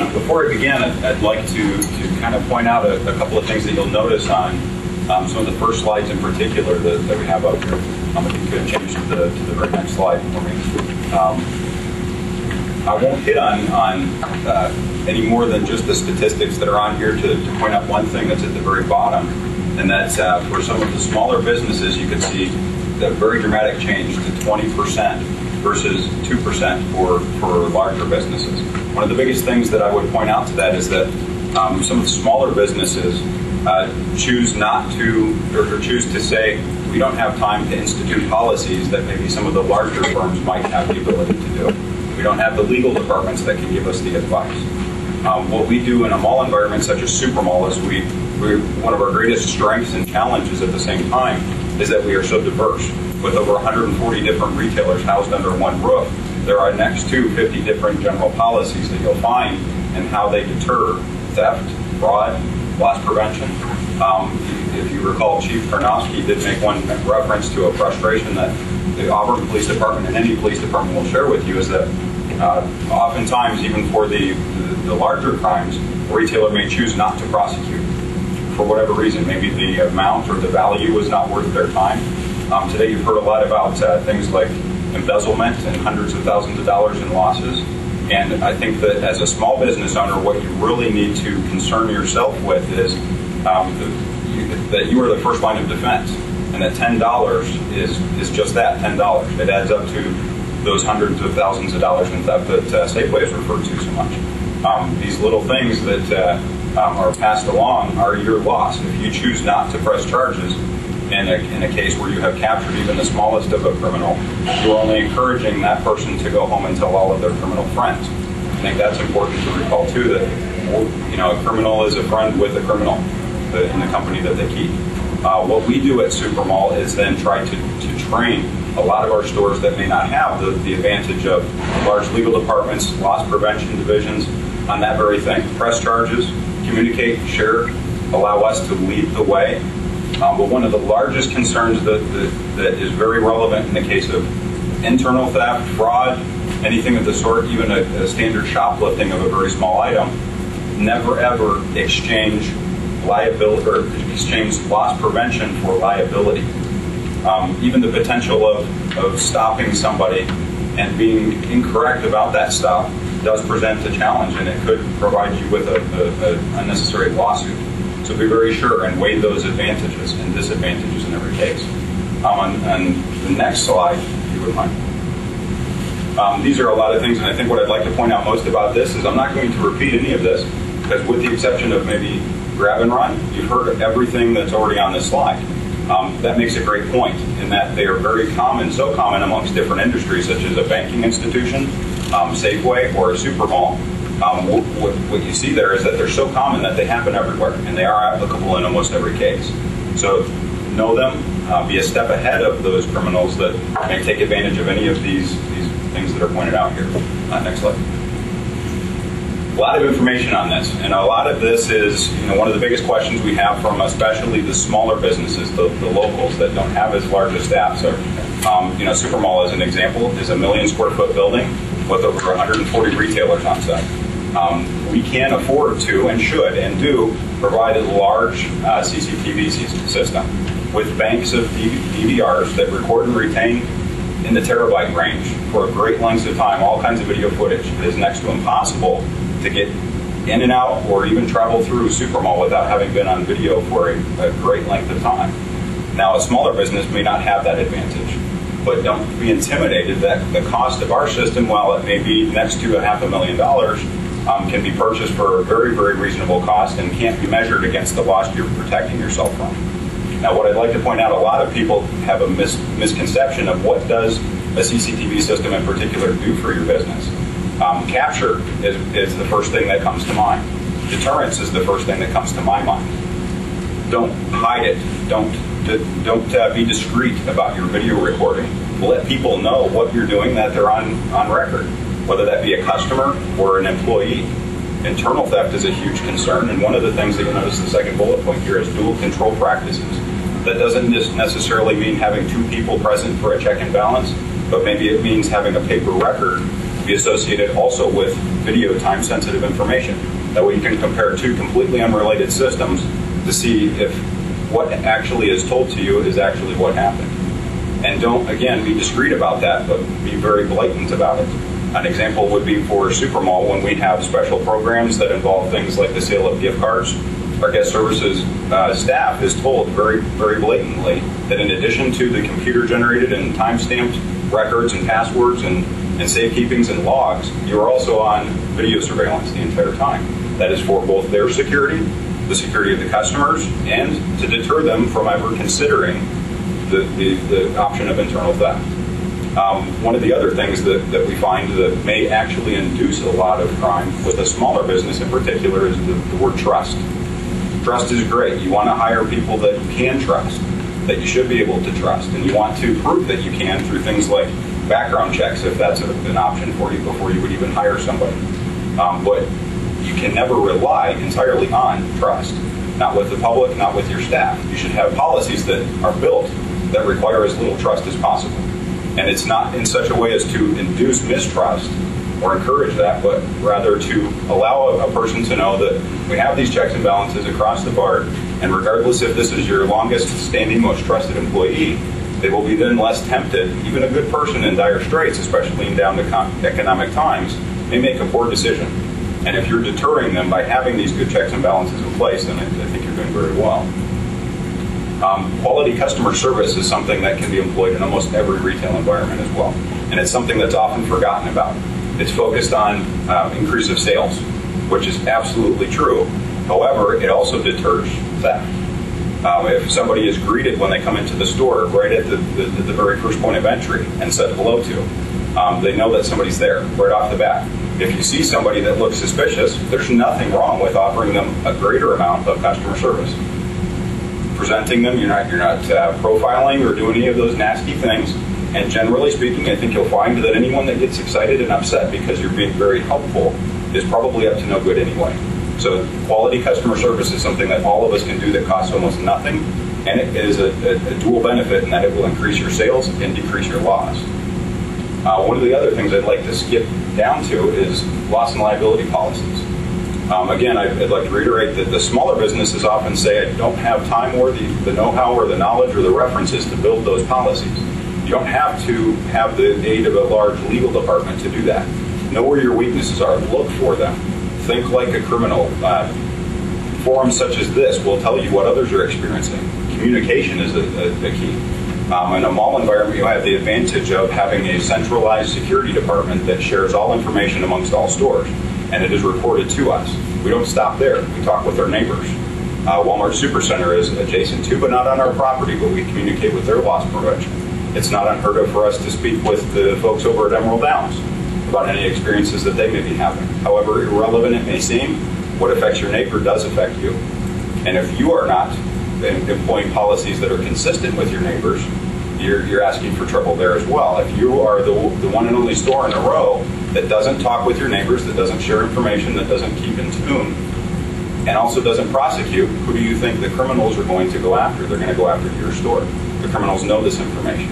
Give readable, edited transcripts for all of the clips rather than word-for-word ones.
Before I begin, I'd like to kind of point out a couple of things that you'll notice on some of the first slides in particular that we have up here. If you could change to the very next slide for me. I won't hit on any more than just the statistics that are on here to point out one thing that's at the very bottom, and that's for some of the smaller businesses, you can see the very dramatic change to 20% versus 2% for larger businesses. One of the biggest things that I would point out to that is that some of the smaller businesses choose not to, or choose to say, we don't have time to institute policies that maybe some of the larger firms might have the ability to do. We don't have the legal departments that can give us the advice. What we do in a mall environment such as SuperMall is one of our greatest strengths and challenges at the same time is that we are so diverse. With over 140 different retailers housed under one roof, there are next to 50 different general policies that you'll find and how they deter theft, fraud, loss prevention. If you recall, Chief Karnofsky did make one reference to a frustration that the Auburn Police Department and any police department will share with you is that oftentimes, even for the larger crimes, a retailer may choose not to prosecute for whatever reason. Maybe the amount or the value was not worth their time. Today you've heard a lot about things like embezzlement and hundreds of thousands of dollars in losses. And I think that as a small business owner, what you really need to concern yourself with is that you are the first line of defense. And that $10 is just that, $10. It adds up to those hundreds of thousands of dollars in theft that Safeway has referred to so much. These little things that are passed along are your loss. If you choose not to press charges in a case where you have captured even the smallest of a criminal, you're only encouraging that person to go home and tell all of their criminal friends. I think that's important to recall too, that a criminal is a friend with a criminal in the company that they keep. What we do at SuperMall is then try to train a lot of our stores that may not have the advantage of large legal departments, loss prevention divisions, on that very thing. Press charges, communicate, share, allow us to lead the way. But one of the largest concerns that is very relevant in the case of internal theft, fraud, anything of the sort, even a standard shoplifting of a very small item, never ever exchange liability or exchange loss prevention for liability. Even the potential of stopping somebody and being incorrect about that stop does present a challenge, and it could provide you with an unnecessary lawsuit. So be very sure and weigh those advantages and disadvantages in every case. On the next slide, if you would mind. These are a lot of things, and I think what I'd like to point out most about this is I'm not going to repeat any of this, because with the exception of maybe grab and run, you've heard of everything that's already on this slide. That makes a great point in that they are very common, so common amongst different industries, such as a banking institution, Safeway, or a SuperMall. What you see there is that they're so common that they happen everywhere, and they are applicable in almost every case. So know them, be a step ahead of those criminals that may take advantage of any of these things that are pointed out here. Next slide. A lot of information on this, and a lot of this is one of the biggest questions we have from especially the smaller businesses, the locals that don't have as large a staff. So, SuperMall, as an example, is a 1 million square foot building with over 140 retailers on site. We can afford to and should and do provide a large CCTV system with banks of DVRs that record and retain in the terabyte range for great lengths of time, all kinds of video footage. It is next to impossible to get in and out or even travel through SuperMall without having been on video for a great length of time. Now, a smaller business may not have that advantage, but don't be intimidated that the cost of our system, while it may be next to $500,000, can be purchased for a very, very reasonable cost and can't be measured against the loss you're protecting yourself from. Now, what I'd like to point out, a lot of people have a misconception of what does a CCTV system in particular do for your business. Capture is the first thing that comes to mind. Deterrence is the first thing that comes to my mind. Don't hide it. Don't be discreet about your video recording. Let people know what you're doing, that they're on record, whether that be a customer or an employee. Internal theft is a huge concern, and one of the things that you notice the second bullet point here is dual control practices. That doesn't just necessarily mean having two people present for a check and balance, but maybe it means having a paper record be associated also with video time-sensitive information. That way you can compare two completely unrelated systems to see if what actually is told to you is actually what happened. And don't, again, be discreet about that, but be very blatant about it. An example would be for SuperMall when we have special programs that involve things like the sale of gift cards. Our guest services staff is told very, very blatantly that in addition to the computer-generated and time-stamped records and passwords and safekeepings and logs, you are also on video surveillance the entire time. That is for both their security, the security of the customers, and to deter them from ever considering the option of internal theft. One of the other things that we find that may actually induce a lot of crime with a smaller business in particular is the word trust. Trust is great. You want to hire people that you can trust, that you should be able to trust, and you want to prove that you can through things like background checks if that's an option for you before you would even hire somebody. But you can never rely entirely on trust. Not with the public, not with your staff. You should have policies that are built that require as little trust as possible. And it's not in such a way as to induce mistrust or encourage that, but rather to allow a person to know that we have these checks and balances across the board, and regardless if this is your longest standing, most trusted employee, they will be then less tempted. Even a good person in dire straits, especially in down economic times, may make a poor decision. And if you're deterring them by having these good checks and balances in place, then I think you're doing very well. Quality customer service is something that can be employed in almost every retail environment as well. And it's something that's often forgotten about. It's focused on increase of sales, which is absolutely true. However, it also deters theft. If somebody is greeted when they come into the store right at the very first point of entry and said hello to, they know that somebody's there right off the bat. If you see somebody that looks suspicious, there's nothing wrong with offering them a greater amount of customer service. Presenting them, you're not profiling or doing any of those nasty things. And generally speaking, I think you'll find that anyone that gets excited and upset because you're being very helpful is probably up to no good anyway. So quality customer service is something that all of us can do that costs almost nothing, and it is a dual benefit in that it will increase your sales and decrease your loss. One of the other things I'd like to skip down to is loss and liability policies. Again, I'd like to reiterate that the smaller businesses often say, I don't have time or the know-how or the knowledge or the references to build those policies. You don't have to have the aid of a large legal department to do that. Know where your weaknesses are. Look for them. Think like a criminal. Forums such as this will tell you what others are experiencing. Communication is a key. In a mall environment, you have the advantage of having a centralized security department that shares all information amongst all stores, and it is reported to us. We don't stop there. We talk with our neighbors. Walmart Supercenter is adjacent to, but not on our property, but we communicate with their loss prevention. It's not unheard of for us to speak with the folks over at Emerald Downs about any experiences that they may be having. However irrelevant it may seem, what affects your neighbor does affect you. And if you are not employing policies that are consistent with your neighbors, you're asking for trouble there as well. If you are the one and only store in a row that doesn't talk with your neighbors, that doesn't share information, that doesn't keep in tune, and also doesn't prosecute, who do you think the criminals are going to go after? They're going to go after your store. The criminals know this information.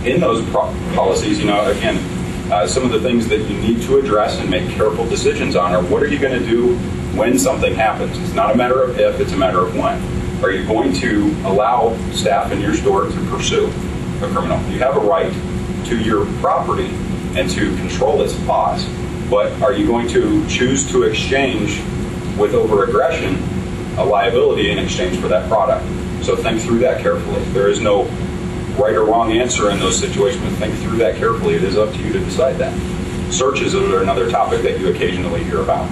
In those policies, again, some of the things that you need to address and make careful decisions on are what are you going to do when something happens? It's not a matter of if, it's a matter of when. Are you going to allow staff in your store to pursue a criminal? You have a right to your property and to control its laws, but are you going to choose to exchange with over-aggression a liability in exchange for that product? So think through that carefully. There is no right or wrong answer in those situations, but think through that carefully. It is up to you to decide that. Searches are another topic that you occasionally hear about.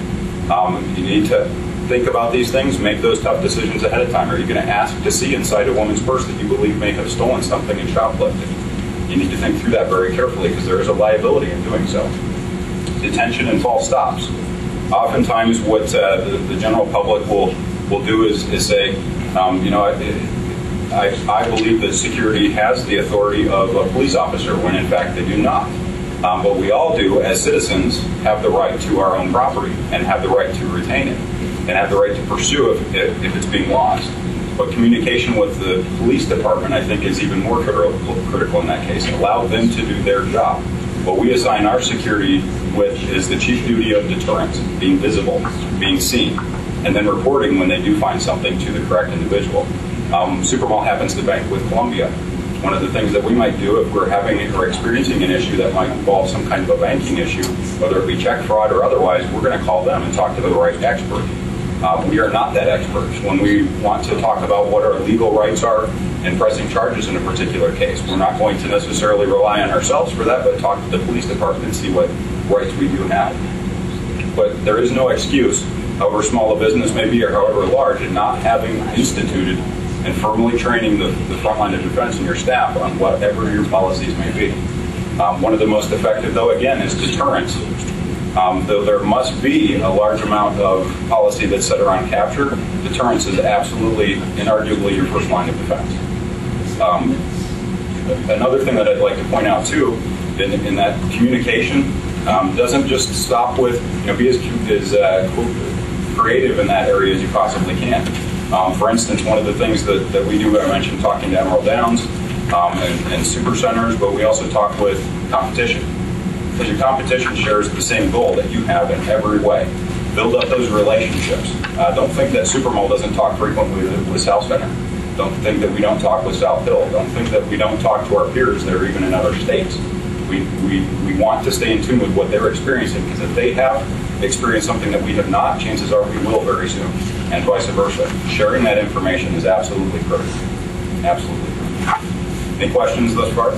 You need to think about these things, make those tough decisions ahead of time. Are you going to ask to see inside a woman's purse that you believe may have stolen something and shoplifted? You need to think through that very carefully because there is a liability in doing so. Detention and false stops. Oftentimes what the general public will do is say, I believe that security has the authority of a police officer when in fact they do not. But we all do, as citizens, have the right to our own property and have the right to retain it and have the right to pursue if it's being lost. But communication with the police department, I think, is even more critical in that case. Allow them to do their job. What we assign our security with is the chief duty of deterrence, being visible, being seen, and then reporting when they do find something to the correct individual. SuperMall happens to bank with Columbia. One of the things that we might do if we're having or experiencing an issue that might involve some kind of a banking issue, whether it be check fraud or otherwise, we're going to call them and talk to the right expert. We are not that expert. When we want to talk about what our legal rights are in pressing charges in a particular case, we're not going to necessarily rely on ourselves for that, but talk to the police department and see what rights we do have. But there is no excuse, however small a business may be or however large, in not having instituted and firmly training the front line of defense and your staff on whatever your policies may be. One of the most effective, though, again, is deterrence. Though there must be a large amount of policy that's set around capture, deterrence is absolutely, inarguably, your first line of defense. Another thing that I'd like to point out, too, in that communication doesn't just stop with, be as creative in that area as you possibly can. For instance, one of the things that we do, I mentioned talking to Emerald Downs and super centers, but we also talk with competition. Because your competition shares the same goal that you have in every way. Build up those relationships. Don't think that SuperMall doesn't talk frequently with South Center. Don't think that we don't talk with South Hill. Don't think that we don't talk to our peers that are even in other states. We want to stay in tune with what they're experiencing, because if they have experienced something that we have not, chances are we will very soon, and vice versa. Sharing that information is absolutely critical. Absolutely critical. Any questions thus far?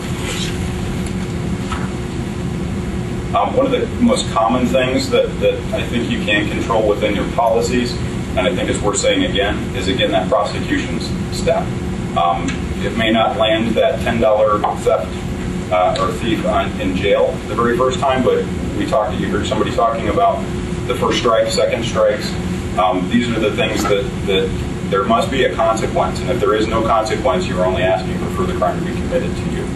One of the most common things that I think you can control within your policies, and I think it's worth saying again, is that prosecution step. It may not land that $10 theft or thief in jail the very first time, but you heard somebody talking about the first strike, second strikes. These are the things that there must be a consequence, and if there is no consequence, you're only asking for further crime to be committed to you.